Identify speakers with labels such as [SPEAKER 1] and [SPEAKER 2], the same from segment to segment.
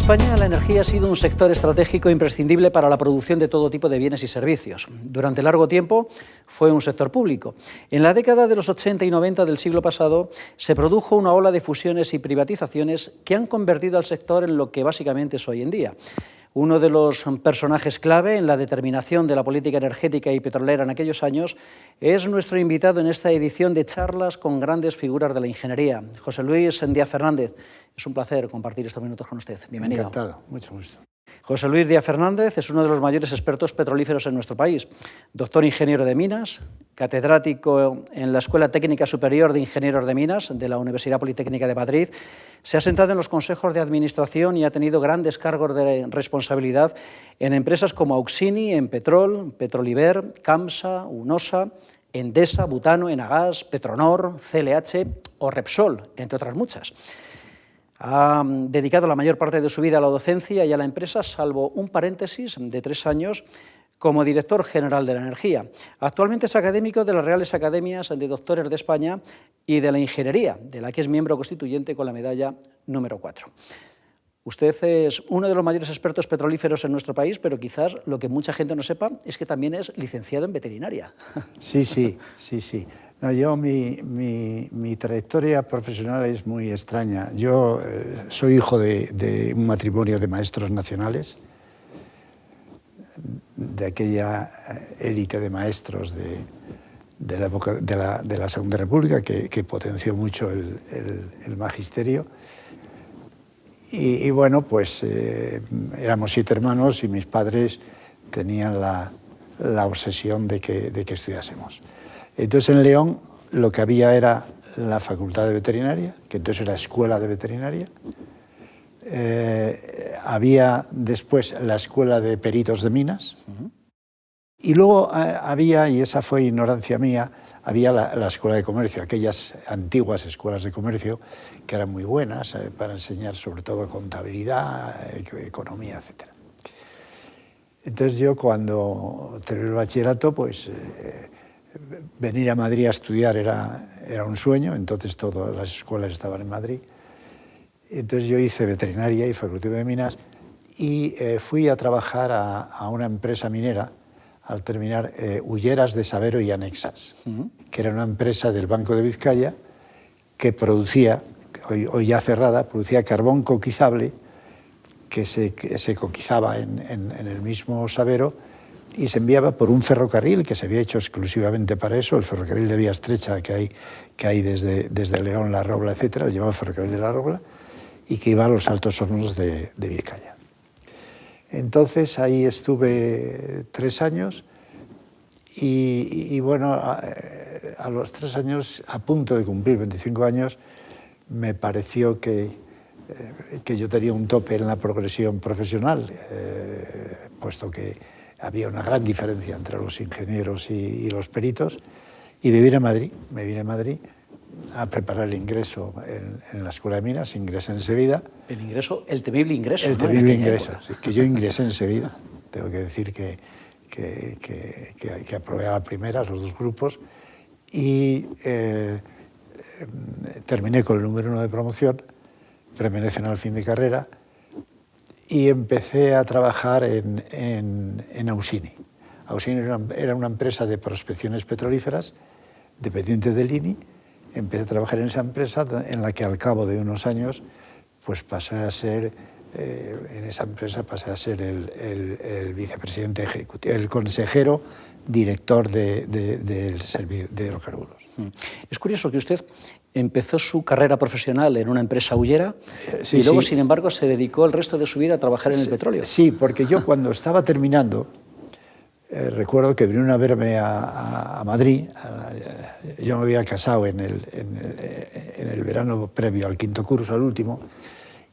[SPEAKER 1] España, la energía ha sido un sector estratégico imprescindible para la producción de todo tipo de bienes y servicios. Durante largo tiempo fue un sector público. En la década de los 80 y 90 del siglo pasado se produjo una ola de fusiones y privatizaciones que han convertido al sector en lo que básicamente es hoy en día. Uno de los personajes clave en la determinación de la política energética y petrolera en aquellos años es nuestro invitado en esta edición de charlas con grandes figuras de la ingeniería, José Luis Díaz Fernández. Es un placer compartir estos minutos con usted. Bienvenido.
[SPEAKER 2] Encantado, mucho gusto.
[SPEAKER 1] José Luis Díaz Fernández es uno de los mayores expertos petrolíferos en nuestro país. Doctor ingeniero de minas, catedrático en la Escuela Técnica Superior de Ingenieros de Minas de la Universidad Politécnica de Madrid. Se ha sentado en los consejos de administración y ha tenido grandes cargos de responsabilidad en empresas como Auxini, Enpetrol, Petroliber, Camsa, Unosa, Endesa, Butano, Enagas, Petronor, CLH o Repsol, entre otras muchas. Ha dedicado la mayor parte de su vida a la docencia y a la empresa, salvo un paréntesis de 3 años como director general de la energía. Actualmente es académico de las Reales Academias de Doctores de España y de la Ingeniería, de la que es miembro constituyente con la medalla número 4. Usted es uno de los mayores expertos petrolíferos en nuestro país, pero quizás lo que mucha gente no sepa es que también es licenciado en veterinaria.
[SPEAKER 2] Sí. No, yo, mi trayectoria profesional es muy extraña. Yo soy hijo de un matrimonio de maestros nacionales, de aquella élite de maestros de la época de la Segunda República que potenció mucho el magisterio. Y bueno, pues éramos 7 hermanos y mis padres tenían la obsesión de que estudiásemos. Entonces en León lo que había era la Facultad de Veterinaria, que entonces era Escuela de Veterinaria. Había después la Escuela de Peritos de Minas. Y luego había, y esa fue ignorancia mía, había la Escuela de Comercio, aquellas antiguas escuelas de comercio que eran muy buenas para enseñar sobre todo contabilidad, economía, etc. Entonces yo cuando terminé el bachillerato, pues venir a Madrid a estudiar era un sueño, entonces todas las escuelas estaban en Madrid. Entonces yo hice veterinaria y facultad de minas y fui a trabajar a una empresa minera al terminar Hulleras de Sabero y Anexas, que era una empresa del Banco de Vizcaya que producía, hoy ya cerrada, producía carbón coquizable que se coquizaba en el mismo Sabero y se enviaba por un ferrocarril que se había hecho exclusivamente para eso, el ferrocarril de vía estrecha que hay desde León, La Robla, etc., llamado ferrocarril de La Robla, y que iba a los Altos Hornos de Vizcaya. Entonces ahí estuve 3 años y bueno, a los 3 años, a punto de cumplir 25 años, me pareció que yo tenía un tope en la progresión profesional, puesto que había una gran diferencia entre los ingenieros y los peritos, y me vine a Madrid a preparar el ingreso en la Escuela de Minas. Ingresé enseguida.
[SPEAKER 1] El ingreso, el temible ingreso.
[SPEAKER 2] El temible ingreso, sí, que yo ingresé enseguida. Tengo que decir que aprobé a la primera los 2 grupos y terminé con el número 1 de promoción, Premio Nacional Fin de Carrera, y empecé a trabajar en Auxini. Auxini era una empresa de prospecciones petrolíferas, dependiente del INI. Empecé a trabajar en esa empresa en la que al cabo de unos años pues pasé a ser, en esa empresa pasé a ser el vicepresidente ejecutivo, el consejero director del servicio de hidrocarburos.
[SPEAKER 1] Es curioso que usted empezó su carrera profesional en una empresa hullera y luego, sin embargo, se dedicó el resto de su vida a trabajar en el petróleo.
[SPEAKER 2] Sí, porque yo cuando estaba terminando, recuerdo que vinieron a verme a Madrid. Yo me había casado en el verano previo al 5º curso, al último,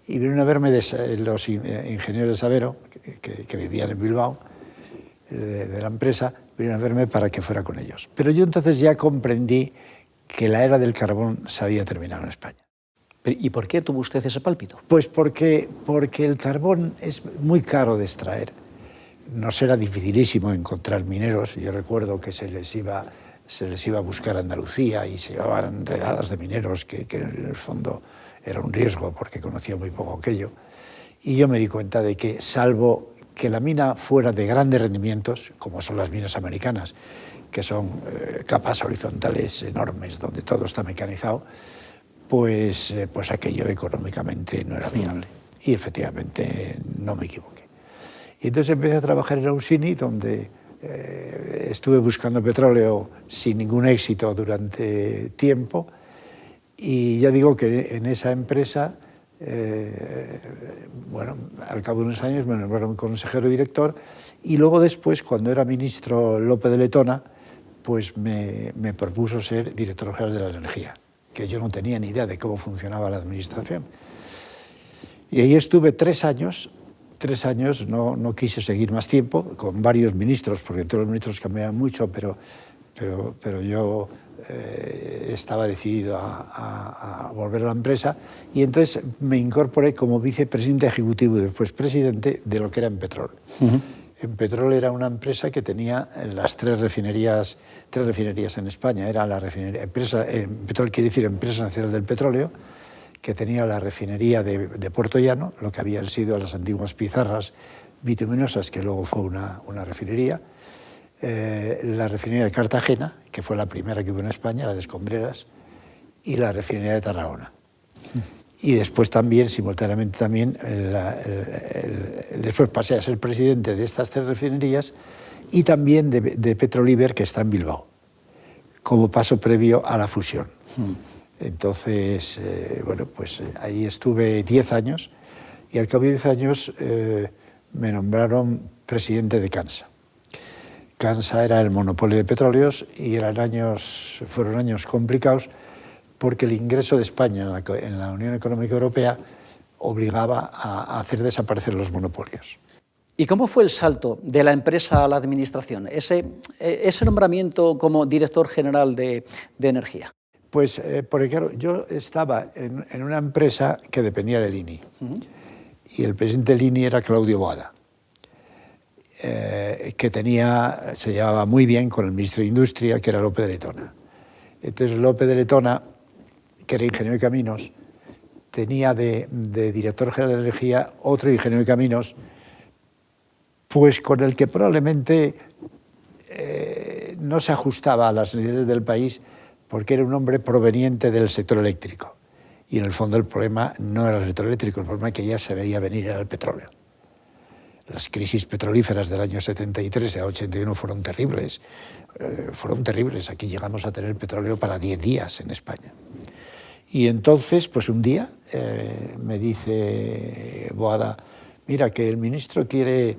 [SPEAKER 2] y vinieron a verme los ingenieros de Sabero, que vivían en Bilbao, de la empresa, vinieron a verme para que fuera con ellos. Pero yo entonces ya comprendí que la era del carbón se había terminado en España.
[SPEAKER 1] ¿Y por qué tuvo usted ese pálpito?
[SPEAKER 2] Pues porque el carbón es muy caro de extraer. Nos era dificilísimo encontrar mineros. Yo recuerdo que se les iba a buscar a Andalucía y se llevaban redadas de mineros que en el fondo era un riesgo porque conocía muy poco aquello. Y yo me di cuenta de que, salvo que la mina fuera de grandes rendimientos, como son las minas americanas, que son capas horizontales enormes, donde todo está mecanizado, pues aquello económicamente no era viable. Y efectivamente no me equivoqué. Y entonces empecé a trabajar en Ausini, donde estuve buscando petróleo sin ningún éxito durante tiempo. Y ya digo que en esa empresa, bueno, al cabo de unos años me nombraron consejero director, y luego después, cuando era ministro López de Letona, pues me propuso ser director general de la energía, que yo no tenía ni idea de cómo funcionaba la administración. Y ahí estuve 3 años. 3 años, no quise seguir más tiempo, con varios ministros, porque todos los ministros cambiaban mucho, pero yo estaba decidido a volver a la empresa, y entonces me incorporé como vicepresidente ejecutivo y después presidente de lo que era Enpetrol. En Petrol era una empresa que tenía las 3 refinerías en España. Era la refinería, Petrol quiere decir Empresa Nacional del Petróleo, que tenía la refinería de Puerto Llano, lo que habían sido las antiguas pizarras bituminosas, que luego fue una refinería. La refinería de Cartagena, que fue la primera que hubo en España, la de Escombreras, y la refinería de Tarragona. Y después también, simultáneamente también, después pasé a ser presidente de estas 3 refinerías y también de Petroliber, que está en Bilbao, como paso previo a la fusión. Entonces, bueno, pues ahí estuve 10 años, y al cabo de 10 años me nombraron presidente de CANSA. CANSA era el monopolio de petróleos y fueron años complicados, porque el ingreso de España en la Unión Económica Europea obligaba a hacer desaparecer los monopolios.
[SPEAKER 1] ¿Y cómo fue el salto de la empresa a la administración, ese nombramiento como director general de energía?
[SPEAKER 2] Pues porque claro, yo estaba en una empresa que dependía del INI, y el presidente del INI era Claudio Boada, que se llevaba muy bien con el ministro de Industria, que era López de Letona. Entonces López de Letona, que era ingeniero de caminos, tenía de director general de energía otro ingeniero de caminos, pues con el que probablemente no se ajustaba a las necesidades del país, porque era un hombre proveniente del sector eléctrico. Y en el fondo el problema no era el sector eléctrico, el problema que ya se veía venir era el petróleo. Las crisis petrolíferas del año 73 a 81 fueron terribles. Aquí llegamos a tener petróleo para 10 días en España. Y entonces, pues un día me dice Boada, mira, que el ministro quiere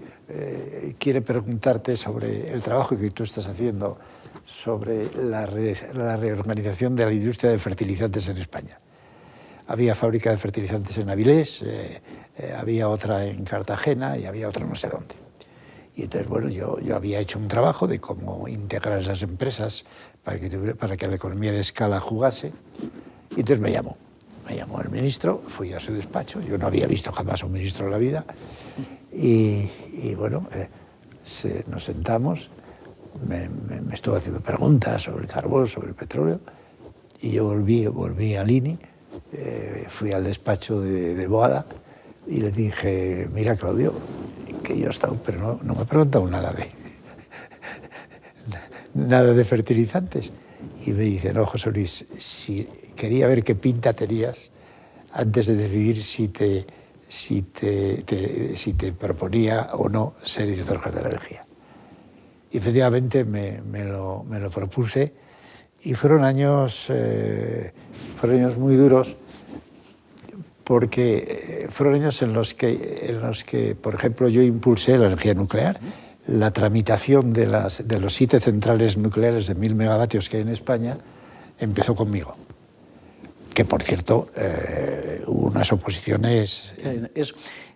[SPEAKER 2] preguntarte sobre el trabajo que tú estás haciendo sobre la reorganización de la industria de fertilizantes en España. Había fábrica de fertilizantes en Avilés, había otra en Cartagena y había otra no sé dónde. Y entonces, bueno, yo había hecho un trabajo de cómo integrar esas empresas para que la economía de escala jugase. Y entonces me llamó el ministro, fui a su despacho, yo no había visto jamás a un ministro en la vida, y bueno, nos sentamos, me estuvo haciendo preguntas sobre el carbón, sobre el petróleo, y yo volví al INI, fui al despacho de Boada y le dije, mira, Claudio, que yo he estado, pero no me he preguntado nada de fertilizantes. Y me dice, no, José Luis, quería ver qué pinta tenías antes de decidir si te proponía o no ser director general de la energía. Y efectivamente me lo propuse, y fueron años muy duros, porque fueron años en los que, por ejemplo, yo impulsé la energía nuclear. La tramitación de los 7 centrales nucleares de 1000 megavatios que hay en España empezó conmigo. Que, por cierto, hubo unas oposiciones.
[SPEAKER 1] Eso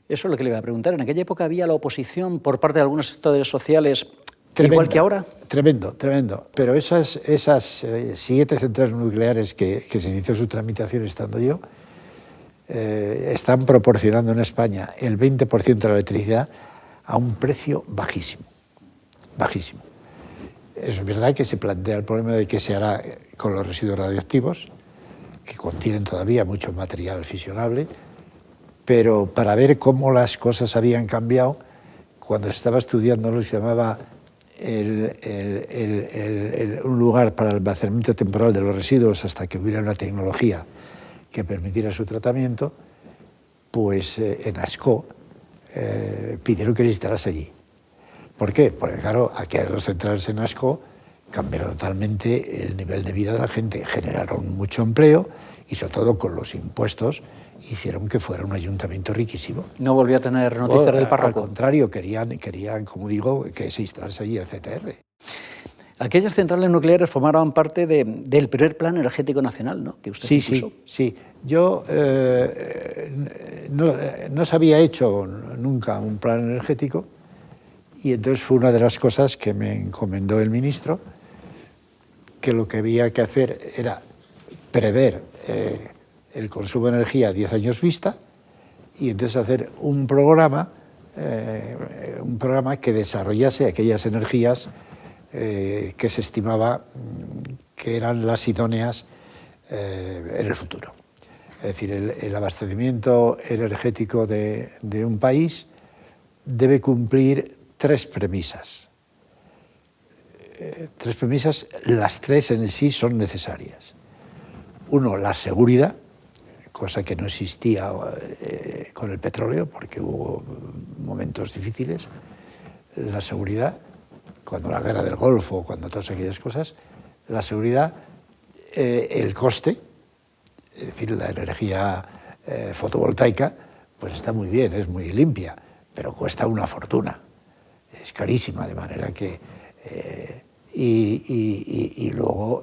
[SPEAKER 1] es lo que le iba a preguntar. En aquella época había la oposición por parte de algunos sectores sociales, tremendo, igual que ahora.
[SPEAKER 2] Tremendo. Pero esas 7 centrales nucleares que se inició su tramitación estando yo, están proporcionando en España el 20% de la electricidad a un precio bajísimo. Es verdad que se plantea el problema de qué se hará con los residuos radioactivos, que contienen todavía mucho material fisionable, pero para ver cómo las cosas habían cambiado, cuando se estaba estudiando lo que se llamaba un lugar para el almacenamiento temporal de los residuos hasta que hubiera una tecnología que permitiera su tratamiento, pues en Ascó pidieron que se instalase allí. ¿Por qué? Porque claro, aquí a los centrales en Ascó cambiaron totalmente el nivel de vida de la gente, generaron mucho empleo y sobre todo con los impuestos hicieron que fuera un ayuntamiento riquísimo.
[SPEAKER 1] ¿No volvió a tener noticias del párroco?
[SPEAKER 2] Al contrario, querían, como digo, que se instalase allí el CTR.
[SPEAKER 1] Aquellas centrales nucleares formaban parte del primer plan energético nacional, ¿no?, que usted impuso.
[SPEAKER 2] Sí. Yo no se había hecho nunca un plan energético y entonces fue una de las cosas que me encomendó el ministro, que lo que había que hacer era prever el consumo de energía a 10 años vista y entonces hacer un programa que desarrollase aquellas energías que se estimaba que eran las idóneas en el futuro. Es decir, el abastecimiento energético de un país debe cumplir tres premisas. Las tres en sí son necesarias. Uno, la seguridad, cosa que no existía con el petróleo, porque hubo momentos difíciles. La seguridad, cuando la guerra del Golfo, cuando todas aquellas cosas. La seguridad, el coste, es decir, la energía fotovoltaica, pues está muy bien, es muy limpia, pero cuesta una fortuna. Es carísima, de manera que... y luego,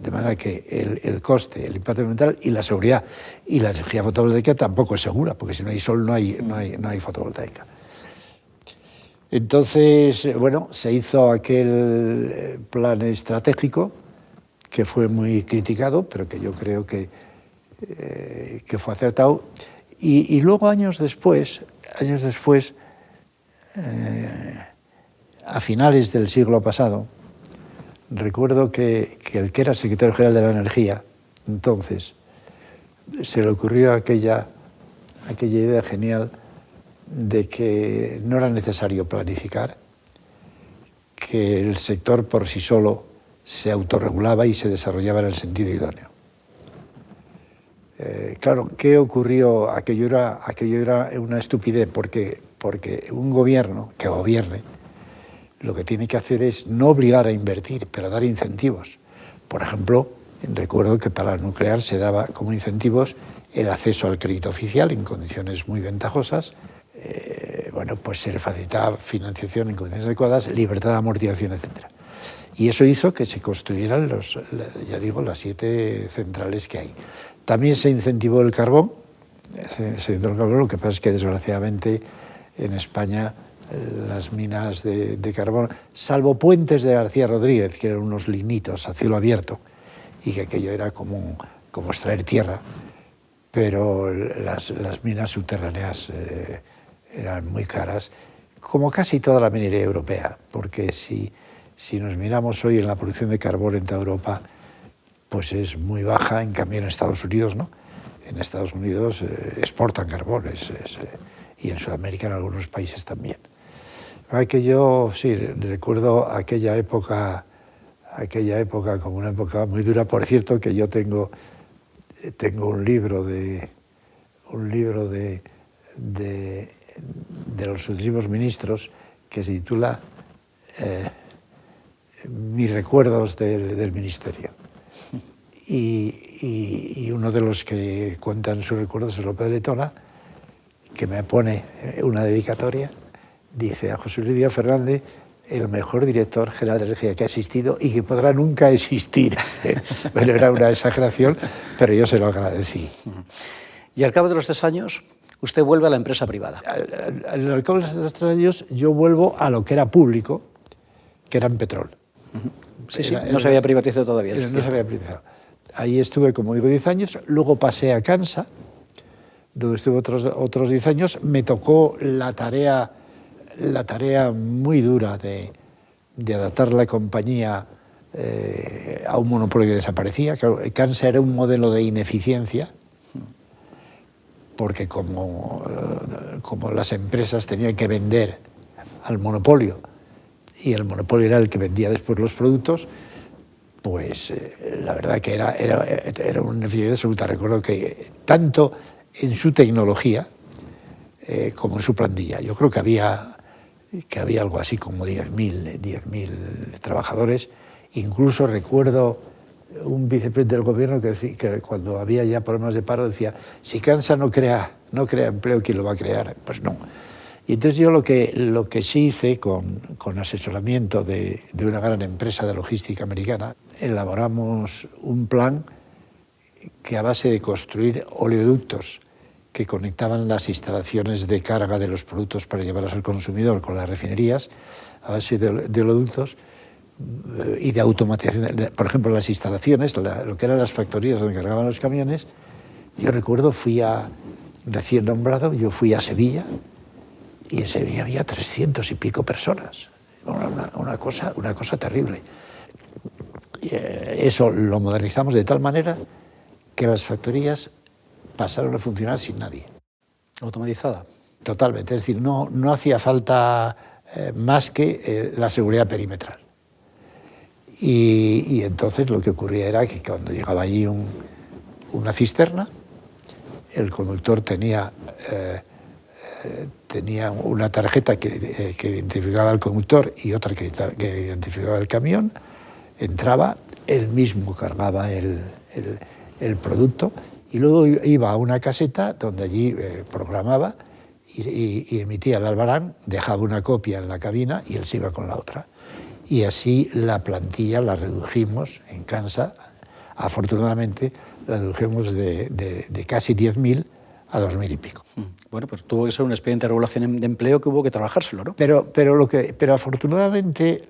[SPEAKER 2] de manera que el coste, el impacto ambiental y la seguridad y la energía fotovoltaica tampoco es segura, porque si no hay sol no hay fotovoltaica. Entonces, bueno, se hizo aquel plan estratégico que fue muy criticado, pero que yo creo que fue acertado. Y luego, años después, a finales del siglo pasado, recuerdo que el que era secretario general de la Energía, entonces, se le ocurrió aquella idea genial de que no era necesario planificar, que el sector por sí solo se autorregulaba y se desarrollaba en el sentido idóneo. Claro, ¿qué ocurrió? Aquello era una estupidez, porque un gobierno que gobierne lo que tiene que hacer es no obligar a invertir, pero dar incentivos. Por ejemplo, recuerdo que para la nuclear se daba como incentivos el acceso al crédito oficial en condiciones muy ventajosas. Bueno, pues se le facilitaba financiación en condiciones adecuadas, libertad de amortización, etc. Y eso hizo que se construyeran las 7 centrales que hay. También se incentivó el carbón. Lo que pasa es que desgraciadamente en España las minas de carbón, salvo Puentes de García Rodríguez, que eran unos linitos a cielo abierto, y que aquello era como extraer tierra, pero las minas subterráneas eran muy caras, como casi toda la minería europea, porque si nos miramos hoy en la producción de carbón en toda Europa, pues es muy baja, en cambio en Estados Unidos no. En Estados Unidos exportan carbón y en Sudamérica en algunos países también. Que yo sí recuerdo aquella época como una época muy dura. Por cierto, que yo tengo un libro de los sucesivos ministros que se titula Mis recuerdos del ministerio. Y uno de los que cuentan sus recuerdos es López de Letona, que me pone una dedicatoria. Dice: a José Luis Díaz Fernández, el mejor director general de energía que ha existido y que podrá nunca existir. Bueno, era una exageración, pero yo se lo agradecí.
[SPEAKER 1] Y al cabo de los 3 años, usted vuelve a la empresa privada.
[SPEAKER 2] Al cabo de los 3 años, yo vuelvo a lo que era público, que era en Petrol.
[SPEAKER 1] Sí, no se había privatizado todavía.
[SPEAKER 2] No se había privatizado. Ahí estuve, como digo, 10 años. Luego pasé a Cansa, donde estuve otros 10 años. Me tocó la tarea muy dura de adaptar la compañía a un monopolio que desaparecía. Claro, Cansa era un modelo de ineficiencia, porque como las empresas tenían que vender al monopolio, y el monopolio era el que vendía después los productos, pues la verdad que era una eficiencia absoluta. Recuerdo que tanto en su tecnología como en su plantilla, yo creo que había algo así como 10.000 trabajadores. Incluso recuerdo un vicepresidente del gobierno que cuando había ya problemas de paro decía: si Kansa no crea empleo, ¿quién lo va a crear? Pues no. Y entonces yo lo que sí hice con asesoramiento de una gran empresa de logística americana, elaboramos un plan que, a base de construir oleoductos que conectaban las instalaciones de carga de los productos para llevarlos al consumidor con las refinerías, a base de oleoductos y de automatización, por ejemplo, las instalaciones, lo que eran las factorías donde cargaban los camiones. Yo recuerdo, recién nombrado, yo fui a Sevilla, y en Sevilla había 300 y pico personas, una cosa terrible. Y eso lo modernizamos de tal manera que las factorías pasaron a funcionar sin nadie.
[SPEAKER 1] Automatizada.
[SPEAKER 2] Totalmente, es decir, no hacía falta más que la seguridad perimetral. Y entonces lo que ocurría era que cuando llegaba allí una cisterna, el conductor tenía una tarjeta que identificaba al conductor y otra que identificaba el camión. Entraba, él mismo cargaba el producto y luego iba a una caseta donde allí programaba y emitía el albarán, dejaba una copia en la cabina y él se iba con la otra. Y así la plantilla la redujimos en Kansa, afortunadamente la redujimos de casi 10.000 a 2.000 y pico.
[SPEAKER 1] Bueno, pues tuvo que ser un expediente de regulación de empleo que hubo que trabajárselo, ¿no?
[SPEAKER 2] Pero afortunadamente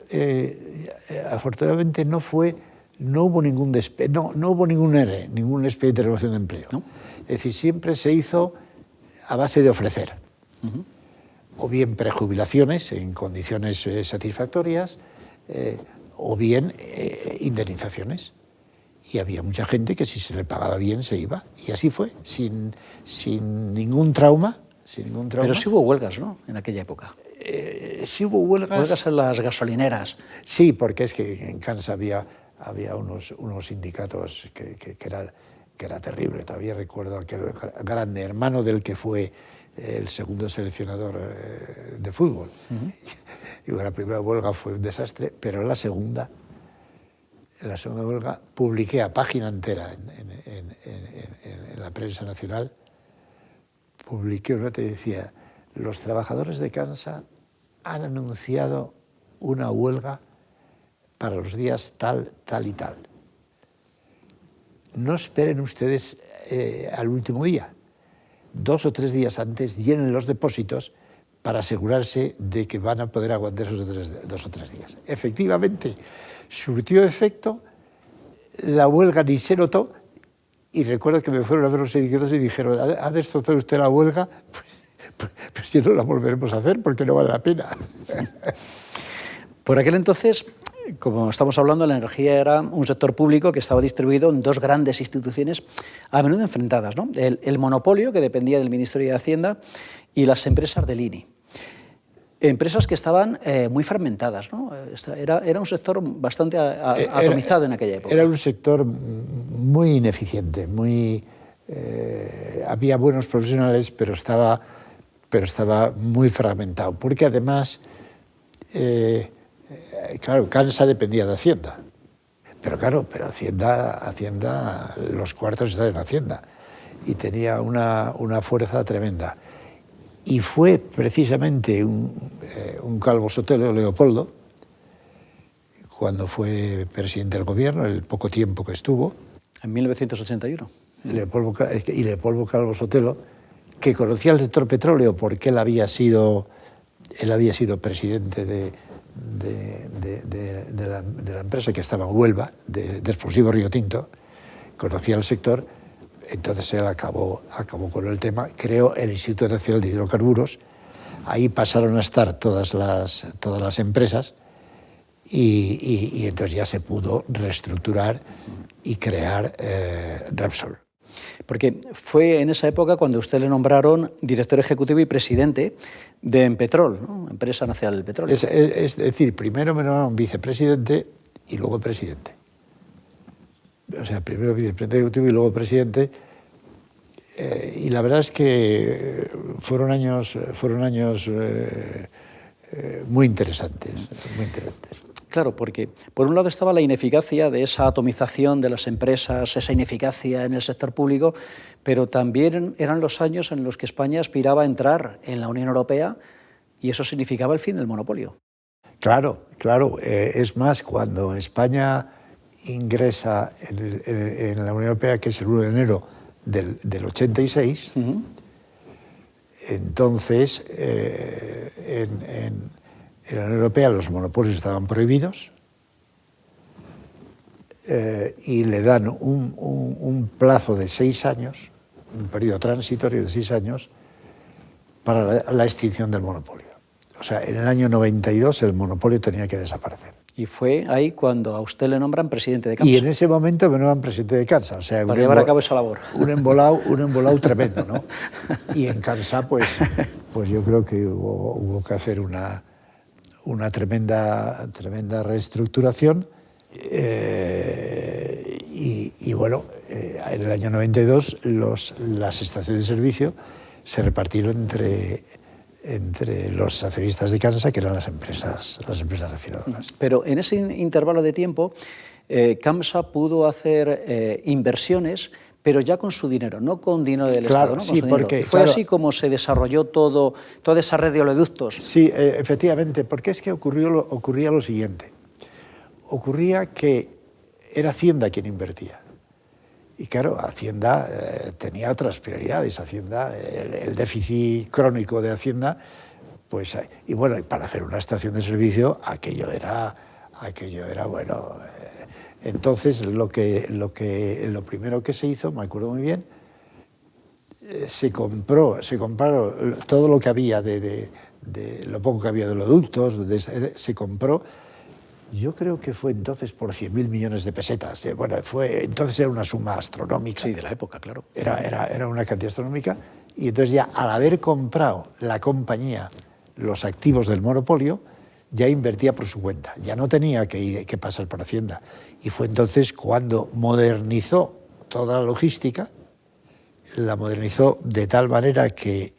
[SPEAKER 2] no hubo ningún ERE, ningún expediente de regulación de empleo. ¿No? Es decir, siempre se hizo a base de ofrecer. O bien prejubilaciones en condiciones satisfactorias, o bien indemnizaciones. Y había mucha gente que, si se le pagaba bien, se iba. Y así fue, sin ningún trauma.
[SPEAKER 1] Pero sí hubo huelgas, ¿no?, en aquella época.
[SPEAKER 2] Sí hubo huelgas.
[SPEAKER 1] Huelgas en las gasolineras.
[SPEAKER 2] Sí, porque es que en Kansa había unos sindicatos que era terrible. Todavía recuerdo aquel grande hermano del que fue el segundo seleccionador de fútbol. Y la primera huelga fue un desastre, pero en la segunda huelga publiqué a página entera en la prensa nacional, publiqué una nota que decía: los trabajadores de Kansa han anunciado una huelga para los días tal, tal y tal. No esperen ustedes al último día. 2 o 3 días antes llenen los depósitos para asegurarse de que van a poder aguantar esos 2 o 3 días. Efectivamente, surtió efecto, la huelga ni se notó, y recuerdo que me fueron a ver los sindicatos y dijeron: ¿ha destrozado usted la huelga? Pues si no la volveremos a hacer porque no vale la pena.
[SPEAKER 1] Por aquel entonces, como estamos hablando, la energía era un sector público que estaba distribuido en 2 grandes instituciones a menudo enfrentadas, ¿no? El monopolio, que dependía del Ministerio de Hacienda, y las empresas del INI. Empresas que estaban muy fragmentadas, ¿no? Era un sector bastante atomizado en aquella época.
[SPEAKER 2] Era un sector muy ineficiente, había buenos profesionales, pero estaba muy fragmentado, porque además, claro, Kansa dependía de Hacienda, pero Hacienda, los cuartos estaban en Hacienda, y tenía una fuerza tremenda. Y fue precisamente un calvo Sotelo, Leopoldo, cuando fue presidente del gobierno, el poco tiempo que estuvo.
[SPEAKER 1] En 1981.
[SPEAKER 2] Leopoldo Calvo Sotelo, que conocía el sector petróleo porque él había sido presidente de la empresa que estaba en Huelva, de Explosivos Río Tinto, conocía el sector. Entonces él acabó con el tema, creó el Instituto Nacional de Hidrocarburos, ahí pasaron a estar todas las empresas y entonces ya se pudo reestructurar y crear Repsol.
[SPEAKER 1] Porque fue en esa época cuando usted le nombraron director ejecutivo y presidente de Empetrol, ¿no? Empresa Nacional del Petróleo.
[SPEAKER 2] Es decir, primero me nombraron vicepresidente y luego presidente. O sea, primero vicepresidente ejecutivo y luego presidente. Y la verdad es que fueron años muy interesantes, muy interesantes.
[SPEAKER 1] Claro, porque por un lado estaba la ineficacia de esa atomización de las empresas, esa ineficacia en el sector público, pero también eran los años en los que España aspiraba a entrar en la Unión Europea y eso significaba el fin del monopolio.
[SPEAKER 2] Claro, claro. Es más, cuando España ingresa en la Unión Europea, que es el 1 de enero del 86, entonces en la Unión Europea los monopolios estaban prohibidos y le dan un plazo de 6 años, un periodo transitorio de 6 años, para la extinción del monopolio. O sea, en el año 92 el monopolio tenía que desaparecer.
[SPEAKER 1] Y fue ahí cuando a usted le nombran presidente de CAMSA.
[SPEAKER 2] Y en ese momento me nombran presidente de CAMSA. O sea,
[SPEAKER 1] para llevar a cabo esa labor.
[SPEAKER 2] Un embolado tremendo, ¿no? Y en CAMSA, pues yo creo que hubo que hacer una tremenda reestructuración. Y bueno, en el año 92 las estaciones de servicio se repartieron entre los accionistas de CAMSA, que eran las empresas refinadoras.
[SPEAKER 1] Pero en ese intervalo de tiempo, CAMSA pudo hacer inversiones, pero ya con su dinero, no con dinero del Estado. ¿No?
[SPEAKER 2] Sí, porque
[SPEAKER 1] fue así como se desarrolló toda esa red de oleoductos.
[SPEAKER 2] Sí, efectivamente, porque es que ocurría lo siguiente. Ocurría que era Hacienda quien invertía. Y claro, Hacienda tenía otras prioridades. Hacienda, el déficit crónico de Hacienda, pues, y bueno, para hacer una estación de servicio, aquello era bueno. Entonces, lo primero que se hizo, me acuerdo muy bien, se compraron todo lo que había de lo poco que había de oleoductos, se compró. Yo creo que fue entonces por 100.000 millones de pesetas. Bueno, entonces era una suma astronómica.
[SPEAKER 1] Sí, de la época, claro.
[SPEAKER 2] Era una cantidad astronómica. Y entonces ya al haber comprado la compañía los activos del monopolio, ya invertía por su cuenta. Ya no tenía que pasar por Hacienda. Y fue entonces cuando modernizó toda la logística, la modernizó de tal manera que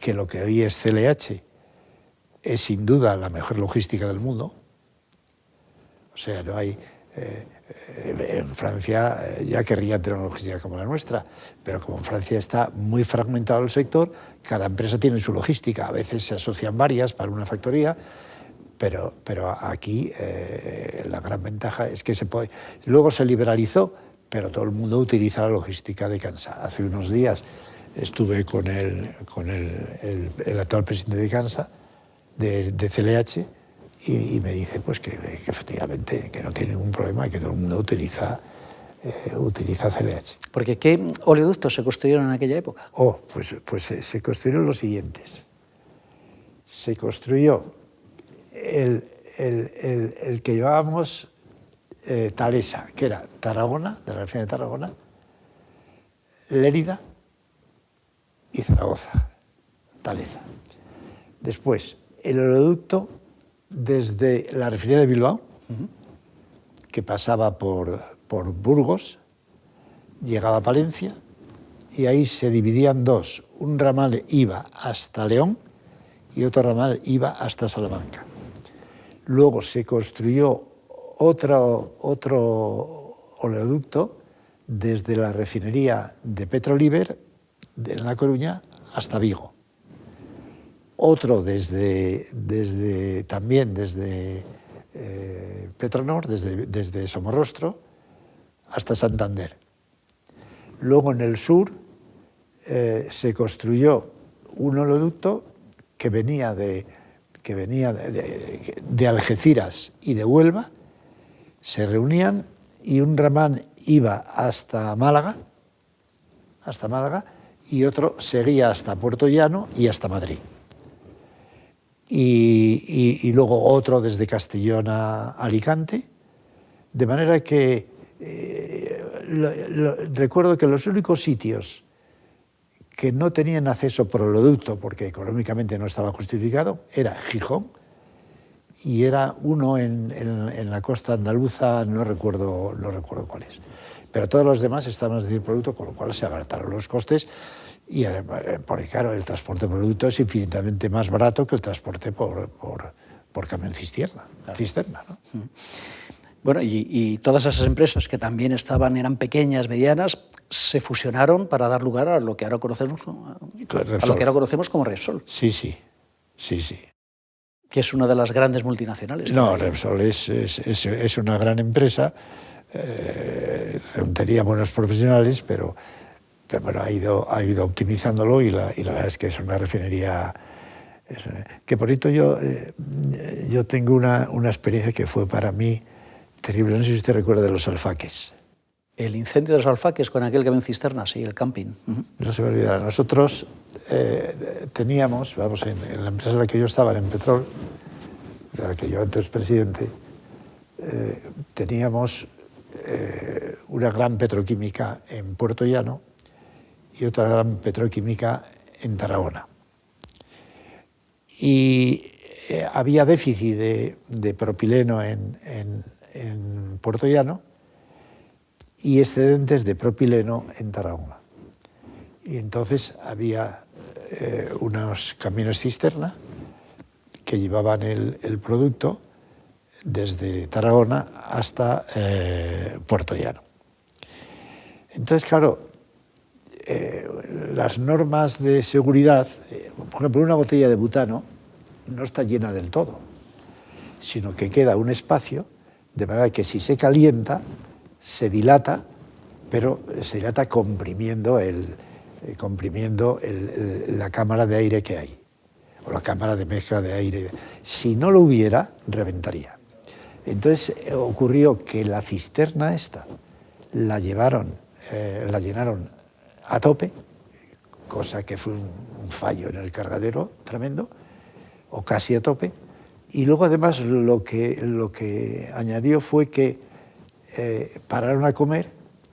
[SPEAKER 2] lo que hoy es CLH es sin duda la mejor logística del mundo. O sea, no hay... en Francia ya querrían tener una logística como la nuestra, pero como en Francia está muy fragmentado el sector, cada empresa tiene su logística. A veces se asocian varias para una factoría, pero aquí la gran ventaja es que se puede... Luego se liberalizó, pero todo el mundo utiliza la logística de CAMSA. Hace unos días estuve con el actual presidente de CAMSA, de CLH, y me dice pues que efectivamente que no tiene ningún problema y que todo el mundo utiliza CLH.
[SPEAKER 1] Porque ¿qué oleoductos se construyeron en aquella época?
[SPEAKER 2] Pues se construyeron los siguientes. Se construyó el que llevábamos Talesa, que era Tarragona, de la refinería de Tarragona, Lérida y Zaragoza, Taleza. Después, el oleoducto desde la refinería de Bilbao, que pasaba por Burgos, llegaba a Palencia y ahí se dividían dos. Un ramal iba hasta León y otro ramal iba hasta Salamanca. Luego se construyó otro oleoducto desde la refinería de Petroliber en La Coruña hasta Vigo. Otro también desde Petronor, desde Somorrostro, hasta Santander. Luego en el sur se construyó un oleoducto que venía de Algeciras y de Huelva, se reunían y un ramal iba hasta Málaga y otro seguía hasta Puerto Llano y hasta Madrid. Y luego otro desde Castellón a Alicante, de manera que recuerdo que los únicos sitios que no tenían acceso por producto, porque económicamente no estaba justificado, era Gijón y era uno en la costa andaluza, no recuerdo cuál es. Pero todos los demás estaban a decir producto, con lo cual se abarataron los costes y, porque claro, el transporte de producto es infinitamente más barato que el transporte por camión cisterna, ¿no?
[SPEAKER 1] Bueno, y todas esas empresas que también eran pequeñas, medianas, se fusionaron para dar lugar a lo que ahora conocemos, como Repsol.
[SPEAKER 2] Sí.
[SPEAKER 1] Que es una de las grandes multinacionales.
[SPEAKER 2] No, Repsol es una gran empresa, tenía buenos profesionales, pero bueno, ha ido optimizándolo y la verdad es que es una refinería. Que por esto yo tengo una experiencia que fue para mí terrible. No sé si usted recuerda de los alfaques.
[SPEAKER 1] El incendio de los alfaques con aquel camión cisterna, sí, el camping.
[SPEAKER 2] No se me olvidará. Nosotros teníamos, en la empresa en la que yo estaba, en Petrol, de la que yo entonces presidente, teníamos una gran petroquímica en Puerto Llano y otra gran petroquímica en Tarragona. Y había déficit de propileno en Puerto Llano y excedentes de propileno en Tarragona. Y entonces había unos camiones cisterna que llevaban el producto desde Tarragona hasta Puerto Llano. Entonces, claro, las normas de seguridad, por ejemplo, una botella de butano no está llena del todo, sino que queda un espacio, de manera que si se calienta, se dilata, pero se dilata comprimiendo la cámara de aire que hay, o la cámara de mezcla de aire. Si no lo hubiera, reventaría. Entonces ocurrió que la cisterna esta la llenaron a tope, cosa que fue un fallo en el cargadero tremendo, o casi a tope, y luego además lo que añadió fue que pararon a comer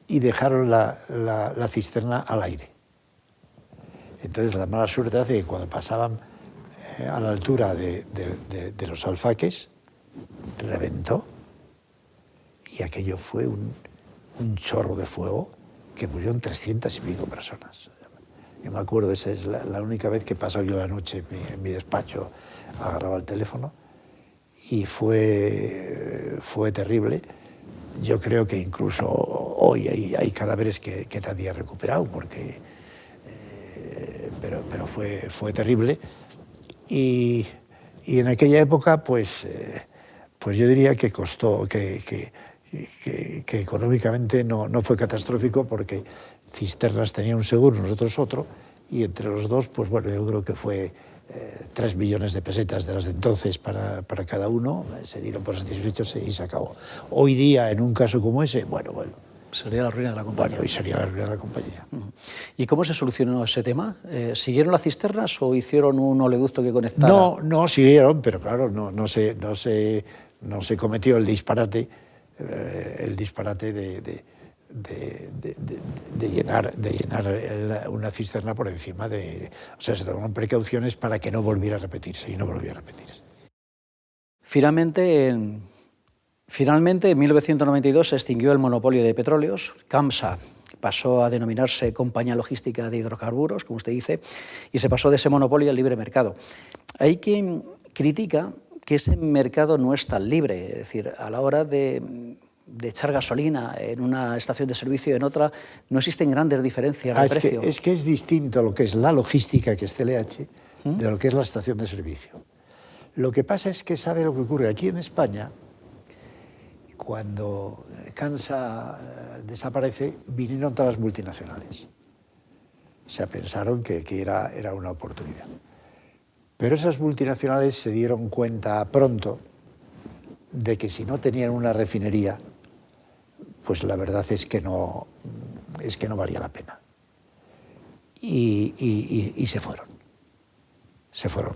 [SPEAKER 2] y dejaron la cisterna al aire. Entonces la mala suerte hace que cuando pasaban a la altura de los alfaques, reventó y aquello fue un chorro de fuego que murieron 300 y pico personas. Yo me acuerdo, esa es la única vez que he pasado yo la noche en mi despacho, agarraba el teléfono y fue terrible. Yo creo que incluso hoy hay cadáveres que nadie ha recuperado, pero fue terrible. Y en aquella época, pues yo diría que costó, que económicamente no fue catastrófico, porque Cisternas tenía un seguro, nosotros otro, y entre los dos, pues bueno, yo creo que fue 3 millones de pesetas de las de entonces para cada uno, se dieron por satisfechos y se acabó. Hoy día, en un caso como ese, bueno.
[SPEAKER 1] Sería la ruina de la compañía.
[SPEAKER 2] Bueno, hoy sería la ruina de la compañía.
[SPEAKER 1] ¿Y cómo se solucionó ese tema? ¿Siguieron las cisternas o hicieron un oleoducto que conectara?
[SPEAKER 2] No siguieron, pero claro, no se cometió el disparate de llenar una cisterna por encima de... O sea, se tomaron precauciones para que no volviera a repetirse, y no volvió a repetirse.
[SPEAKER 1] Finalmente, en 1992 se extinguió el monopolio de petróleos. CAMSA pasó a denominarse Compañía Logística de Hidrocarburos, como usted dice, y se pasó de ese monopolio al libre mercado. Hay quien critica que ese mercado no es tan libre, es decir, a la hora de echar gasolina en una estación de servicio y en otra, no existen grandes diferencias de precio.
[SPEAKER 2] Es que es distinto lo que es la logística, que es TLH, de lo que es la estación de servicio. Lo que pasa es que sabe lo que ocurre aquí en España. Cuando CAMSA desaparece, vinieron todas las multinacionales. O sea, pensaron que era una oportunidad. Pero esas multinacionales se dieron cuenta pronto de que si no tenían una refinería, pues la verdad es que no valía la pena. Y se fueron.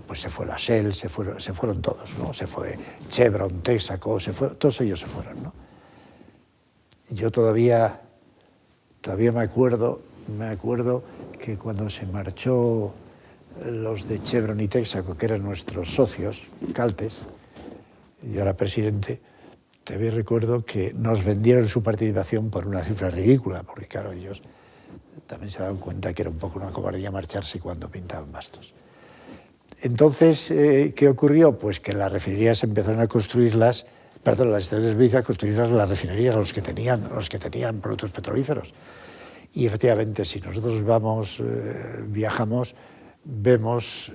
[SPEAKER 2] Pues se fue la Shell, se fueron todos, ¿no? Se fue Chevron, Texaco, todos ellos se fueron, ¿no? Yo todavía Todavía me acuerdo que cuando se marchó los de Chevron y Texaco, que eran nuestros socios, Caltes, yo era presidente, todavía recuerdo que nos vendieron su participación por una cifra ridícula, porque claro, ellos también se daban cuenta que era un poco una cobardía marcharse cuando pintaban bastos. Entonces, ¿qué ocurrió? Pues que las refinerías empezaron a construirlas, perdón, las estaciones de servicio a construirlas las refinerías, los que tenían productos petrolíferos. Y efectivamente, si nosotros viajamos, vemos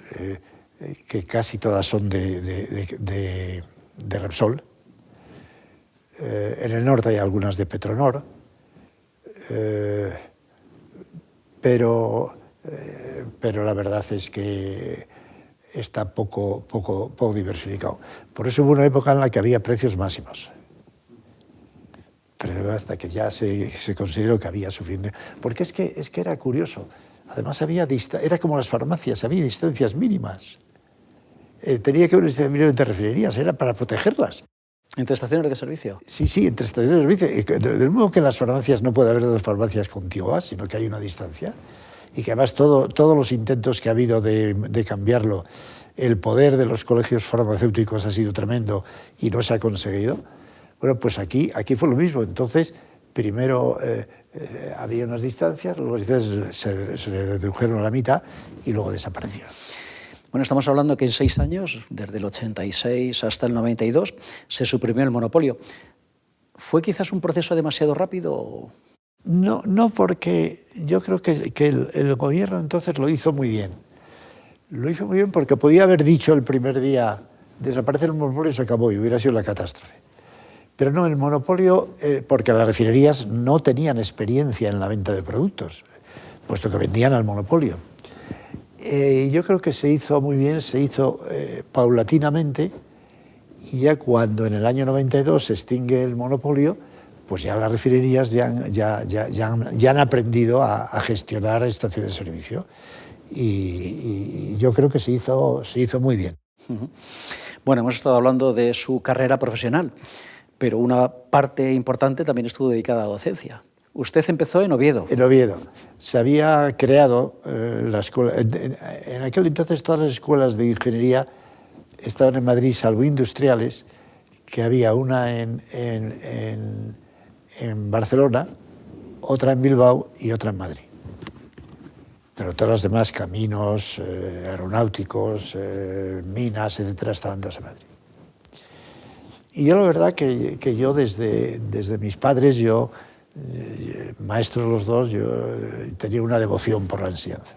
[SPEAKER 2] que casi todas son de Repsol. En el norte hay algunas de Petronor, pero la verdad es que está poco diversificado. Por eso hubo una época en la que había precios máximos, pero hasta que ya se consideró que había suficiente. Porque es que era curioso. Además, era como las farmacias, había distancias mínimas. Tenía que haber distancias mínimas de refinerías, era para protegerlas.
[SPEAKER 1] ¿Entre estaciones de servicio?
[SPEAKER 2] Sí, entre estaciones de servicio. Del modo que en las farmacias no puede haber dos farmacias contiguas, sino que hay una distancia. Y que además todos los intentos que ha habido de cambiarlo, el poder de los colegios farmacéuticos ha sido tremendo y no se ha conseguido. Bueno, pues aquí fue lo mismo. Entonces, primero había unas distancias, luego las distancias se redujeron a la mitad y luego desaparecieron.
[SPEAKER 1] Bueno, estamos hablando que en 6 años, desde el 86 hasta el 92, se suprimió el monopolio. ¿Fue quizás un proceso demasiado rápido?
[SPEAKER 2] No, porque yo creo que el gobierno entonces lo hizo muy bien. Lo hizo muy bien porque podía haber dicho el primer día, desaparecer el monopolio y se acabó y hubiera sido la catástrofe. Pero no, el monopolio, porque las refinerías no tenían experiencia en la venta de productos, puesto que vendían al monopolio. Yo creo que se hizo muy bien, se hizo paulatinamente, y ya cuando en el año 92 se extingue el monopolio, pues ya las refinerías ya han aprendido a gestionar estaciones de servicio. Y yo creo que se hizo muy bien.
[SPEAKER 1] Bueno, hemos estado hablando de su carrera profesional, pero una parte importante también estuvo dedicada a la docencia. Usted empezó en Oviedo.
[SPEAKER 2] En Oviedo. Se había creado la escuela. En aquel entonces todas las escuelas de ingeniería estaban en Madrid, salvo industriales, que había una en Barcelona, otra en Bilbao y otra en Madrid. Pero todas las demás, caminos, aeronáuticos, minas, etcétera, estaban todas en Madrid. Y yo la verdad que yo desde mis padres, maestros los dos, yo tenía una devoción por la enseñanza.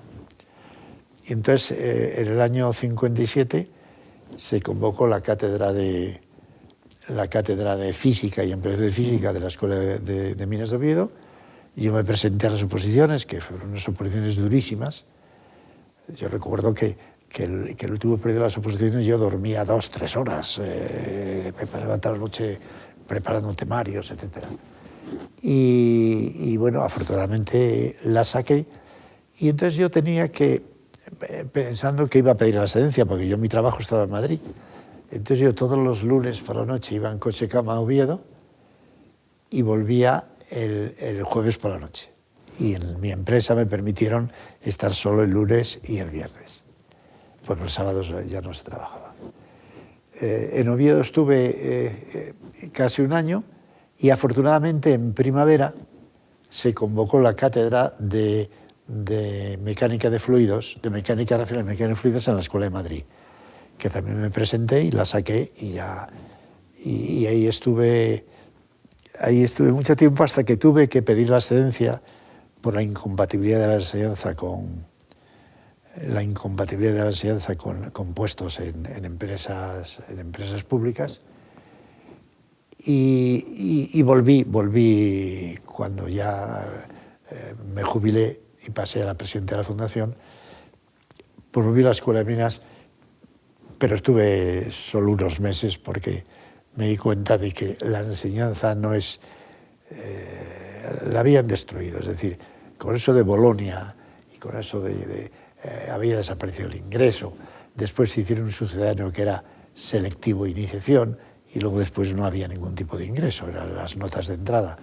[SPEAKER 2] Y entonces, en el año 57, se convocó la cátedra de Física y Empleos de Física de la Escuela de Minas de Oviedo. Yo me presenté a las oposiciones, que fueron unas oposiciones durísimas. Yo recuerdo que el último periodo de las oposiciones yo dormía 2-3 horas, me pasaba toda la noche preparando temarios, etc. Y bueno, afortunadamente la saqué. Y entonces yo tenía que, pensando que iba a pedir la excedencia, porque mi trabajo estaba en Madrid. Entonces yo todos los lunes por la noche iba en coche cama a Oviedo y volvía el jueves por la noche. Y en mi empresa me permitieron estar solo el lunes y el viernes, porque los sábados ya no se trabajaba. En Oviedo estuve casi un año y afortunadamente en primavera se convocó la cátedra de Mecánica de Fluidos, de Mecánica Racional y Mecánica de Fluidos en la Escuela de Madrid, que también me presenté y la saqué y ahí estuve mucho tiempo hasta que tuve que pedir la excedencia por la incompatibilidad de la enseñanza con puestos en empresas públicas y volví cuando ya me jubilé y pasé a la presidencia de la fundación, pues volví a la Escuela de Minas, pero estuve solo unos meses porque me di cuenta de que la enseñanza no es... la habían destruido, es decir, con eso de Bolonia y con eso había desaparecido el ingreso. Después se hicieron un sucedáneo que era selectivo iniciación y luego después no había ningún tipo de ingreso, eran las notas de entrada.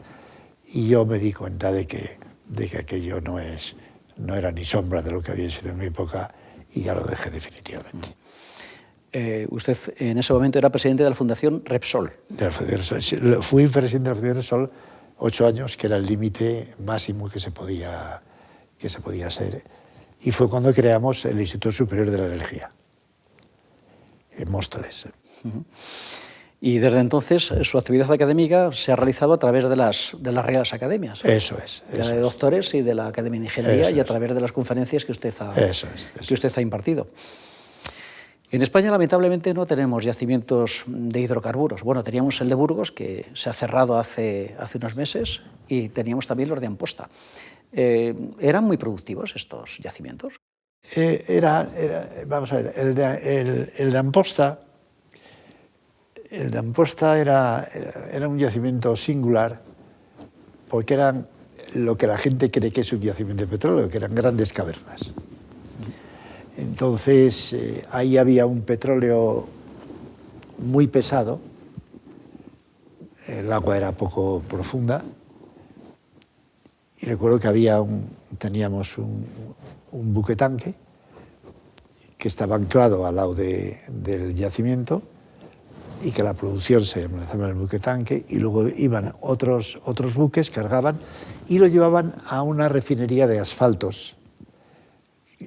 [SPEAKER 2] Y yo me di cuenta de que de que aquello no era ni sombra de lo que había sido en mi época, y ya lo dejé definitivamente.
[SPEAKER 1] Usted en ese momento era presidente de la Fundación Repsol.
[SPEAKER 2] De la Fundación Repsol. Fui presidente de la Fundación Repsol 8 años, que era el límite máximo que se podía ser, y fue cuando creamos el Instituto Superior de la Energía, en Móstoles.
[SPEAKER 1] Y desde entonces su actividad académica se ha realizado a través de las Reales Academias.
[SPEAKER 2] Eso es.
[SPEAKER 1] De la de doctores y de la Academia de Ingeniería, y a través de las conferencias que usted ha impartido. En España, lamentablemente, no tenemos yacimientos de hidrocarburos. Bueno, teníamos el de Burgos, que se ha cerrado hace unos meses, y teníamos también los de Amposta. ¿Eran muy productivos estos yacimientos?
[SPEAKER 2] Vamos a ver, el de Amposta era un yacimiento singular, porque eran lo que la gente cree que es un yacimiento de petróleo, que eran grandes cavernas. Entonces, ahí había un petróleo muy pesado, el agua era poco profunda, y recuerdo que teníamos un buque tanque que estaba anclado al lado del yacimiento, y que la producción se realizaba en el buque tanque, y luego iban otros buques, cargaban y lo llevaban a una refinería de asfaltos,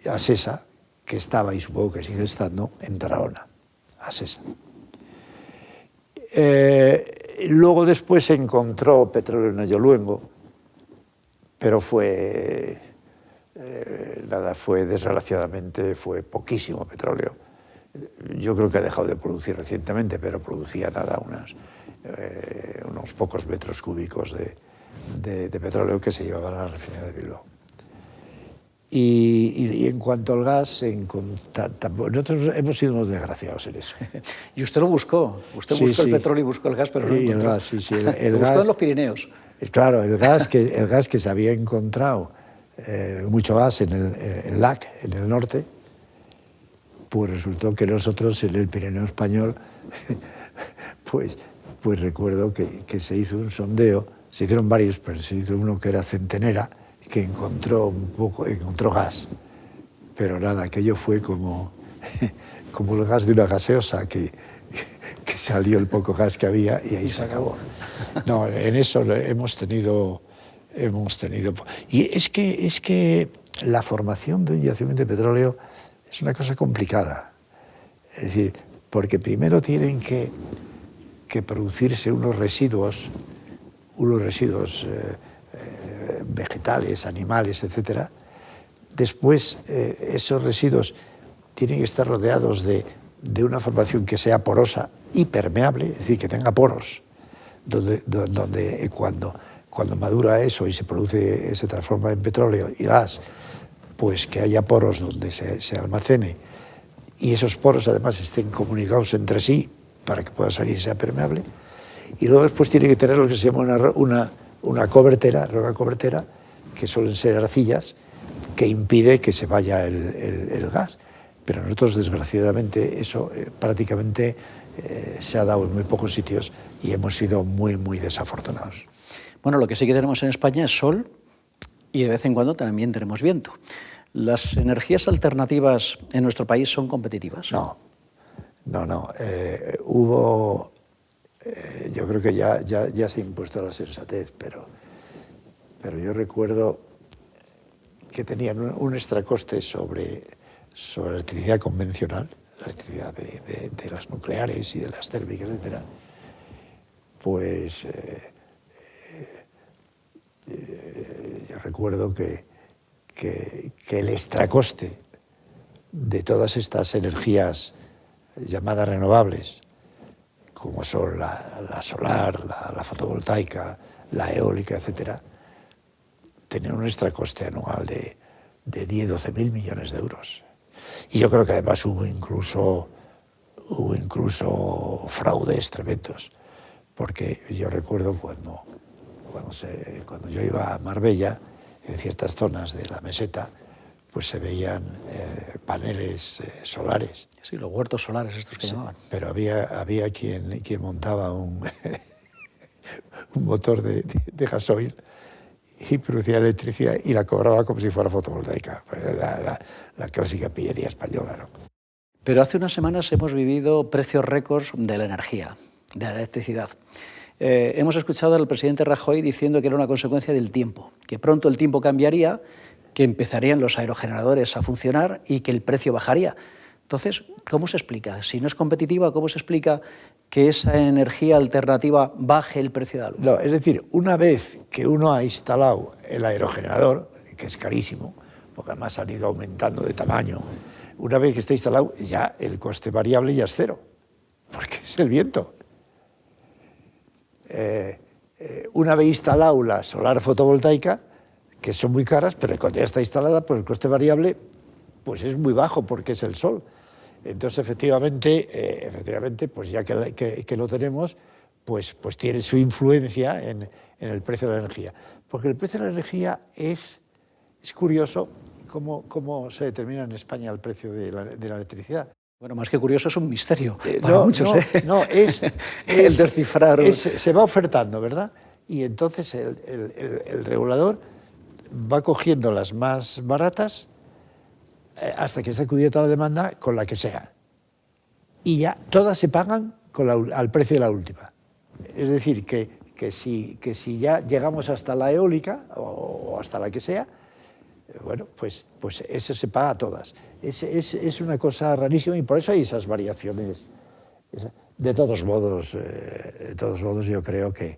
[SPEAKER 2] Asesa, que estaba, y supongo que sigue estando, en Tarragona, Asesa. Luego después se encontró petróleo en Ayoluengo, pero desgraciadamente fue poquísimo petróleo. Yo creo que ha dejado de producir recientemente, pero producía unos pocos metros cúbicos de petróleo que se llevaban a la refinería de Bilbao. Y en cuanto al gas, nosotros hemos sido unos desgraciados en eso.
[SPEAKER 1] Y usted lo buscó. Usted buscó el petróleo y buscó el gas, pero no lo encontró.
[SPEAKER 2] El gas, sí. El
[SPEAKER 1] gas,
[SPEAKER 2] buscó
[SPEAKER 1] en los Pirineos.
[SPEAKER 2] Claro, el gas que se había encontrado, mucho gas en el LAC, en el norte, pues resultó que nosotros en el Pirineo español, pues recuerdo que se hizo un sondeo, se hicieron varios, pero se hizo uno que era Centenera, que encontró gas, pero nada, aquello fue como el gas de una gaseosa, que salió el poco gas que había y ahí se acabó. No, en eso hemos tenido. Y es que la formación de un yacimiento de petróleo es una cosa complicada. Es decir, porque primero tienen que producirse unos residuos vegetales, animales, etc. Después, esos residuos tienen que estar rodeados de una formación que sea porosa y permeable, es decir, que tenga poros, donde cuando madura eso y se transforma en petróleo y gas, pues que haya poros donde se almacene, y esos poros además estén comunicados entre sí para que pueda salir y sea permeable. Y luego después tiene que tener lo que se llama una cobertera, roca cobertera, que suelen ser arcillas, que impide que se vaya el gas. Pero nosotros, desgraciadamente, eso prácticamente se ha dado en muy pocos sitios y hemos sido muy, muy desafortunados.
[SPEAKER 1] Bueno, lo que sí que tenemos en España es sol, y de vez en cuando también tenemos viento. ¿Las energías alternativas en nuestro país son competitivas?
[SPEAKER 2] No. Yo creo que ya se ha impuesto la sensatez, pero yo recuerdo que tenían un extracoste sobre la electricidad convencional, la electricidad de las nucleares y de las térmicas, etc. Pues yo recuerdo que el extracoste de todas estas energías llamadas renovables, como son la solar, la fotovoltaica, la eólica, etc., tenían un extracoste anual de 10-12 mil millones de euros. Y yo creo que además hubo incluso fraudes tremendos, porque yo recuerdo cuando yo iba a Marbella, en ciertas zonas de la meseta, pues se veían paneles solares.
[SPEAKER 1] Sí, los huertos solares estos que llamaban.
[SPEAKER 2] Pero había quien montaba un motor de gasoil y producía electricidad y la cobraba como si fuera fotovoltaica. La clásica pillería española, ¿no?
[SPEAKER 1] Pero hace unas semanas hemos vivido precios récords de la energía, de la electricidad. Hemos escuchado al presidente Rajoy diciendo que era una consecuencia del tiempo, que pronto el tiempo cambiaría, que empezarían los aerogeneradores a funcionar y que el precio bajaría. Entonces, ¿cómo se explica? Si no es competitiva, ¿cómo se explica que esa energía alternativa baje el precio de la luz?
[SPEAKER 2] No, es decir, una vez que uno ha instalado el aerogenerador, que es carísimo, porque además han ido aumentando de tamaño, una vez que está instalado, ya el coste variable ya es cero, porque es el viento. Una vez instalado la solar fotovoltaica, que son muy caras, pero cuando ya está instalada, pues el coste variable pues es muy bajo, porque es el sol. Entonces, efectivamente, pues ya que lo tenemos, pues tiene su influencia en el precio de la energía. Porque el precio de la energía es curioso cómo se determina en España el precio de la electricidad.
[SPEAKER 1] Bueno, más que curioso, es un misterio para muchos.
[SPEAKER 2] No, es
[SPEAKER 1] el descifrar.
[SPEAKER 2] Se va ofertando, ¿verdad? Y entonces el regulador va cogiendo las más baratas hasta que está cubierta la demanda con la que sea. Y ya todas se pagan al precio de la última. Es decir, que si ya llegamos hasta la eólica o hasta la que sea, bueno, pues eso se paga a todas. Es una cosa rarísima y por eso hay esas variaciones. De todos modos, yo creo que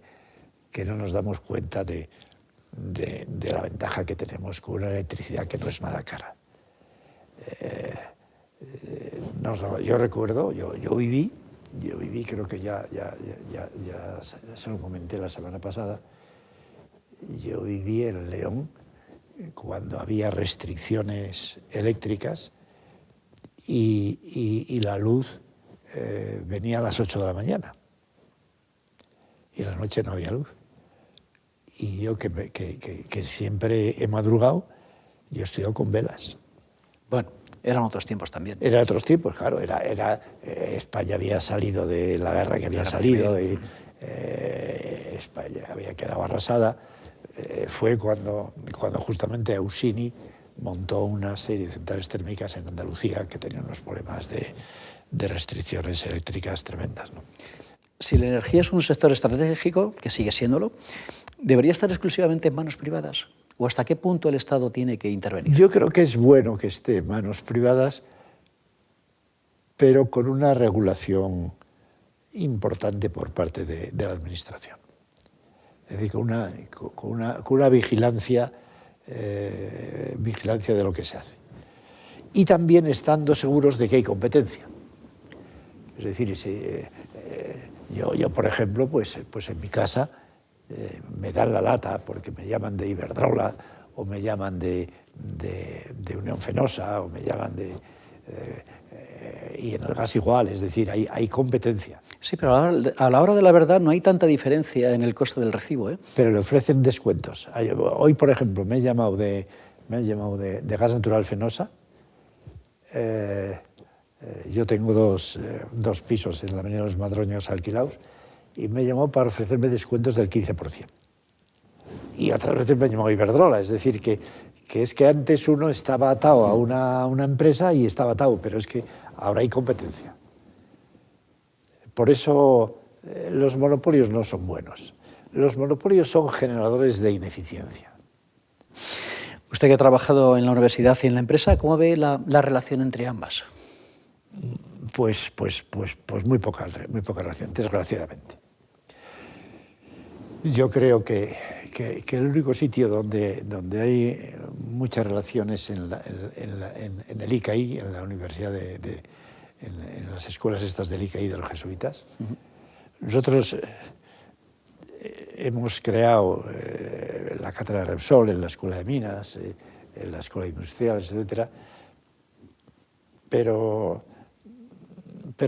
[SPEAKER 2] no nos damos cuenta de la ventaja que tenemos con una electricidad que no es nada cara. Yo recuerdo, yo viví, creo que ya se lo comenté la semana pasada, yo viví en León cuando había restricciones eléctricas y la luz venía a las 8 de la mañana y en la noche no había luz. Y yo que siempre he madrugado, yo he estudiado con velas.
[SPEAKER 1] Bueno, eran otros tiempos también.
[SPEAKER 2] Eran otros tiempos, claro. España había salido de la guerra que había salido y España había quedado arrasada. Fue cuando justamente Ausini montó una serie de centrales térmicas en Andalucía que tenían unos problemas de restricciones eléctricas tremendas, ¿no?
[SPEAKER 1] Si la energía es un sector estratégico, que sigue siéndolo, ¿debería estar exclusivamente en manos privadas? ¿O hasta qué punto el Estado tiene que intervenir?
[SPEAKER 2] Yo creo que es bueno que esté en manos privadas, pero con una regulación importante por parte de la Administración. Es decir, con una vigilancia de lo que se hace. Y también estando seguros de que hay competencia. Es decir, yo por ejemplo, pues en mi casa me dan la lata porque me llaman de Iberdrola o me llaman de Unión Fenosa o me llaman y en el gas igual, es decir, hay competencia.
[SPEAKER 1] Sí, pero a la hora de la verdad no hay tanta diferencia en el coste del recibo, ¿eh?
[SPEAKER 2] Pero le ofrecen descuentos. Hoy, por ejemplo, me han llamado de Gas Natural Fenosa. Yo tengo dos pisos en la Avenida de los Madroños alquilados y me llamó para ofrecerme descuentos del 15%. Y otras veces me ha llamado Iberdrola, es decir, que es que antes uno estaba atado a una empresa y estaba atado, pero es que ahora hay competencia. Por eso los monopolios no son buenos. Los monopolios son generadores de ineficiencia.
[SPEAKER 1] Usted que ha trabajado en la universidad y en la empresa, ¿cómo ve la relación entre ambas?
[SPEAKER 2] Pues muy poca relación, desgraciadamente. Yo creo que el único sitio donde hay muchas relaciones en el ICAI, en la universidad en las escuelas estas del ICAI de los jesuitas. Nosotros hemos creado la cátedra de Repsol en la Escuela de Minas, en la Escuela de Industriales, etc. Pero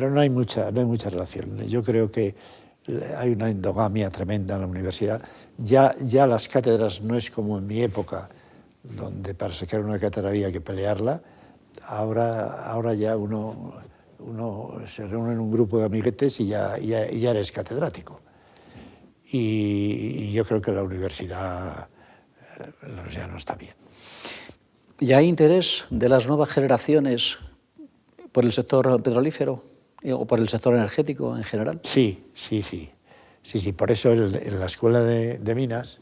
[SPEAKER 2] no hay mucha relación. Yo creo que hay una endogamia tremenda en la universidad. Ya las cátedras no es como en mi época, donde para sacar una cátedra había que pelearla. Ahora ya uno se reúne en un grupo de amiguetes y ya eres catedrático. Y yo creo que la universidad ya no está bien.
[SPEAKER 1] ¿Y hay interés de las nuevas generaciones por el sector petrolífero o por el sector energético en general?
[SPEAKER 2] Sí. Por eso en la escuela de minas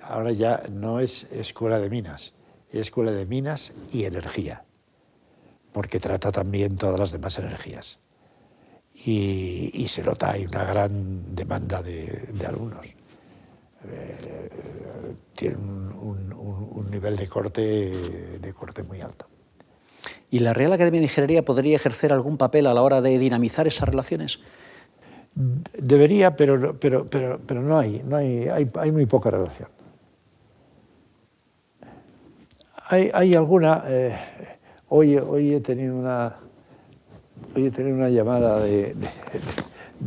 [SPEAKER 2] ahora ya no es escuela de minas, es escuela de minas y energía, porque trata también todas las demás energías. Y se nota, hay una gran demanda de alumnos. Tienen un nivel de corte muy alto.
[SPEAKER 1] ¿Y la Real Academia de Ingeniería podría ejercer algún papel a la hora de dinamizar esas relaciones?
[SPEAKER 2] Debería, pero no hay muy poca relación. Hay alguna. Hoy he tenido una llamada de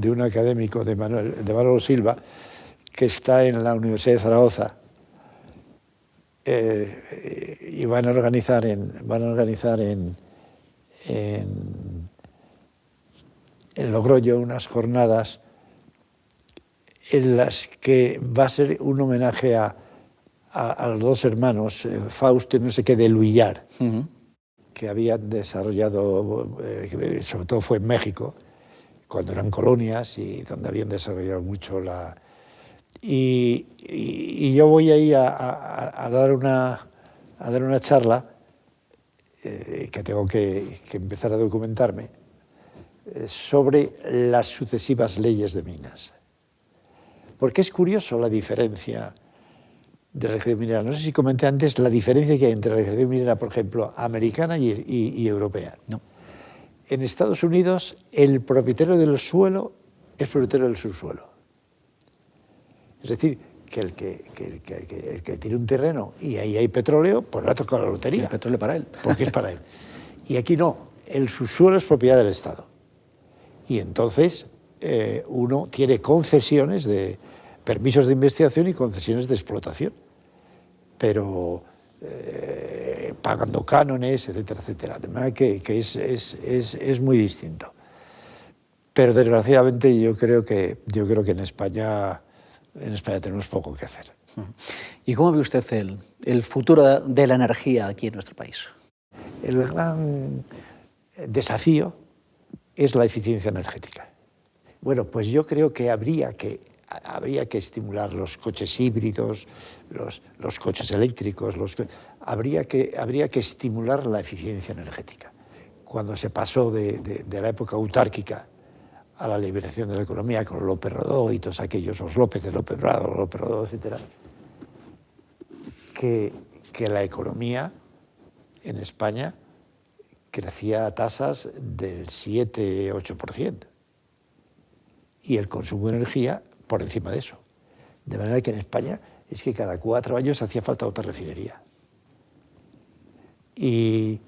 [SPEAKER 2] un académico, de Manolo Silva, que está en la Universidad de Zaragoza, y van a organizar en Logroño unas jornadas en las que va a ser un homenaje a los dos hermanos, Fausto y no sé qué, de Luillar, que habían desarrollado, sobre todo fue en México, cuando eran colonias y donde habían desarrollado mucho la... Y yo voy ahí a dar una charla, que tengo que empezar a documentarme, sobre las sucesivas leyes de minas. Porque es curioso la diferencia de la legislación minera. No sé si comenté antes la diferencia que hay entre la legislación minera, por ejemplo, americana y europea. No. En Estados Unidos, el propietario del suelo es propietario del subsuelo. Es decir, que el que tiene un terreno y ahí hay petróleo, pues le ha tocado la lotería.
[SPEAKER 1] El petróleo para él.
[SPEAKER 2] Porque es para él. Y aquí no, el subsuelo es propiedad del Estado. Y entonces uno tiene concesiones de permisos de investigación y concesiones de explotación, pero pagando cánones, etcétera, etcétera. De manera que es muy distinto. Pero desgraciadamente yo creo que en España tenemos poco que hacer.
[SPEAKER 1] ¿Y cómo ve usted el futuro de la energía aquí en nuestro país?
[SPEAKER 2] El gran desafío es la eficiencia energética. Bueno, pues yo creo que habría que estimular los coches híbridos, los coches eléctricos, habría que estimular la eficiencia energética. Cuando se pasó de la época autárquica a la liberación de la economía con López Rodó y todos aquellos, los López Prado, López Rodó, etc., que la economía en España crecía a tasas del 7-8%. Y el consumo de energía por encima de eso. De manera que en España es que cada 4 años hacía falta otra refinería. Y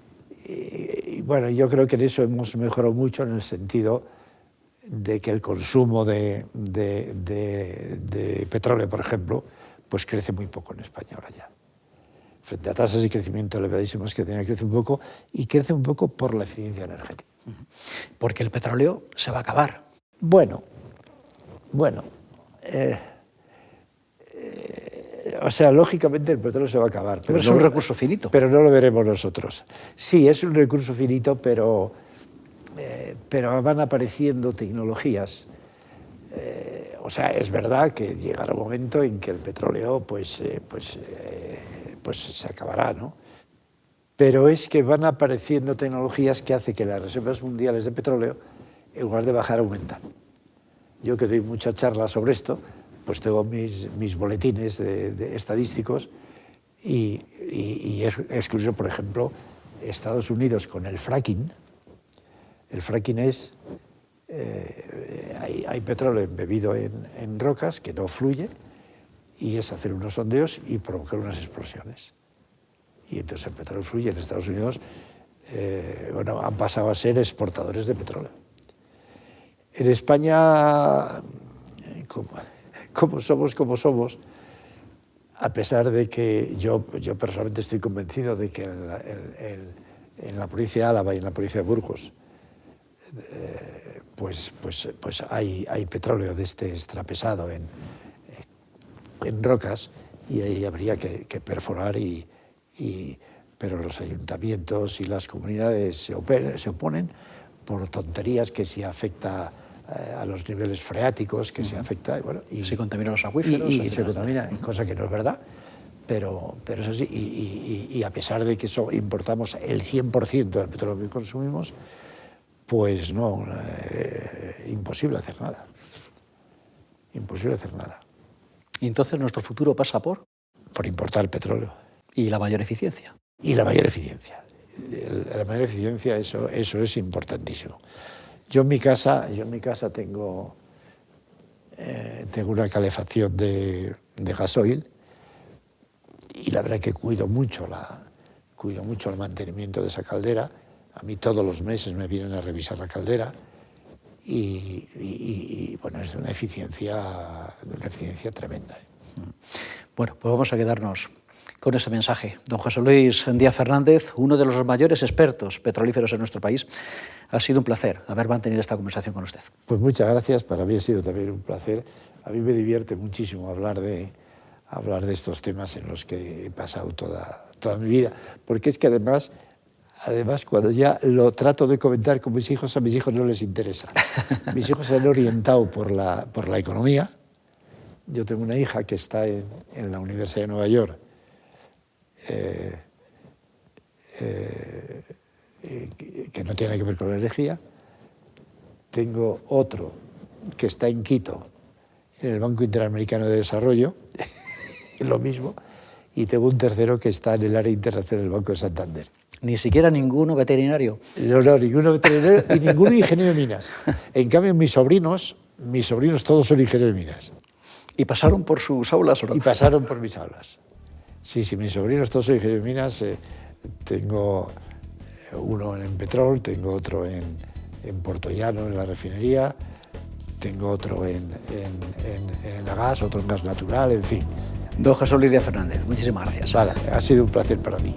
[SPEAKER 2] bueno, yo creo que en eso hemos mejorado mucho en el sentido de que el consumo de petróleo, por ejemplo, pues crece muy poco en España ahora ya. Frente a tasas de crecimiento elevadísimas que tenía, crece un poco, y crece un poco por la eficiencia energética.
[SPEAKER 1] Porque el petróleo se va a acabar.
[SPEAKER 2] Bueno, o sea, lógicamente el petróleo se va a acabar.
[SPEAKER 1] Pero es un recurso finito.
[SPEAKER 2] Pero no lo veremos nosotros. Sí, es un recurso finito, pero van apareciendo tecnologías. O sea, es verdad que llegará un momento en que el petróleo pues se acabará, ¿no? Pero es que van apareciendo tecnologías que hacen que las reservas mundiales de petróleo, en lugar de bajar, aumentan. Yo que doy muchas charlas sobre esto, pues tengo mis boletines de estadísticos y es curioso, por ejemplo, Estados Unidos con el fracking. El fracking es, hay petróleo embebido en rocas que no fluye y es hacer unos sondeos y provocar unas explosiones. Y entonces el petróleo fluye en Estados Unidos, han pasado a ser exportadores de petróleo. En España, como somos, a pesar de que yo personalmente estoy convencido de que en la provincia de Álava y en la provincia de Burgos pues hay petróleo de este extrapesado en rocas, y ahí habría que perforar, pero los ayuntamientos y las comunidades se oponen por tonterías, que si afecta a los niveles freáticos, que se afecta... Bueno, y
[SPEAKER 1] se contaminan los acuíferos.
[SPEAKER 2] Y se contamina, cosa que no es verdad, pero es así. Y a pesar de que importamos el 100% del petróleo que consumimos, pues no, imposible hacer nada. Imposible hacer nada.
[SPEAKER 1] Y entonces nuestro futuro pasa por
[SPEAKER 2] importar petróleo.
[SPEAKER 1] Y la mayor eficiencia.
[SPEAKER 2] Y la mayor eficiencia. La mayor eficiencia, eso es importantísimo. Yo en mi casa tengo una calefacción de gasoil, y la verdad que cuido mucho el mantenimiento de esa caldera. A mí todos los meses me vienen a revisar la caldera y bueno, es de una eficiencia tremenda.
[SPEAKER 1] Bueno, pues vamos a quedarnos con ese mensaje. Don José Luis Díaz Fernández, uno de los mayores expertos petrolíferos en nuestro país, ha sido un placer haber mantenido esta conversación con usted.
[SPEAKER 2] Pues muchas gracias, para mí ha sido también un placer. A mí me divierte muchísimo hablar de estos temas en los que he pasado toda mi vida, porque es que además cuando ya lo trato de comentar con mis hijos, a mis hijos no les interesa. Mis hijos se han orientado por la economía. Yo tengo una hija que está en la Universidad de Nueva York, que no tiene que ver con la energía. Tengo otro que está en Quito, en el Banco Interamericano de Desarrollo, lo mismo, y tengo un tercero que está en el área internacional del Banco de Santander.
[SPEAKER 1] ¿Ni siquiera ninguno veterinario?
[SPEAKER 2] No, ninguno veterinario y ninguno ingeniero de minas. En cambio, mis sobrinos todos son ingenieros de minas.
[SPEAKER 1] ¿Y pasaron por sus aulas o no?
[SPEAKER 2] Y pasaron por mis aulas. Sí, mis sobrinos todos son ingenieros de minas. Tengo uno en Petrol, tengo otro en Puertollano, en la refinería, tengo otro en Gas, otro en gas natural, en fin.
[SPEAKER 1] Don José Luis Díaz Fernández, muchísimas gracias.
[SPEAKER 2] Vale, ha sido un placer para mí.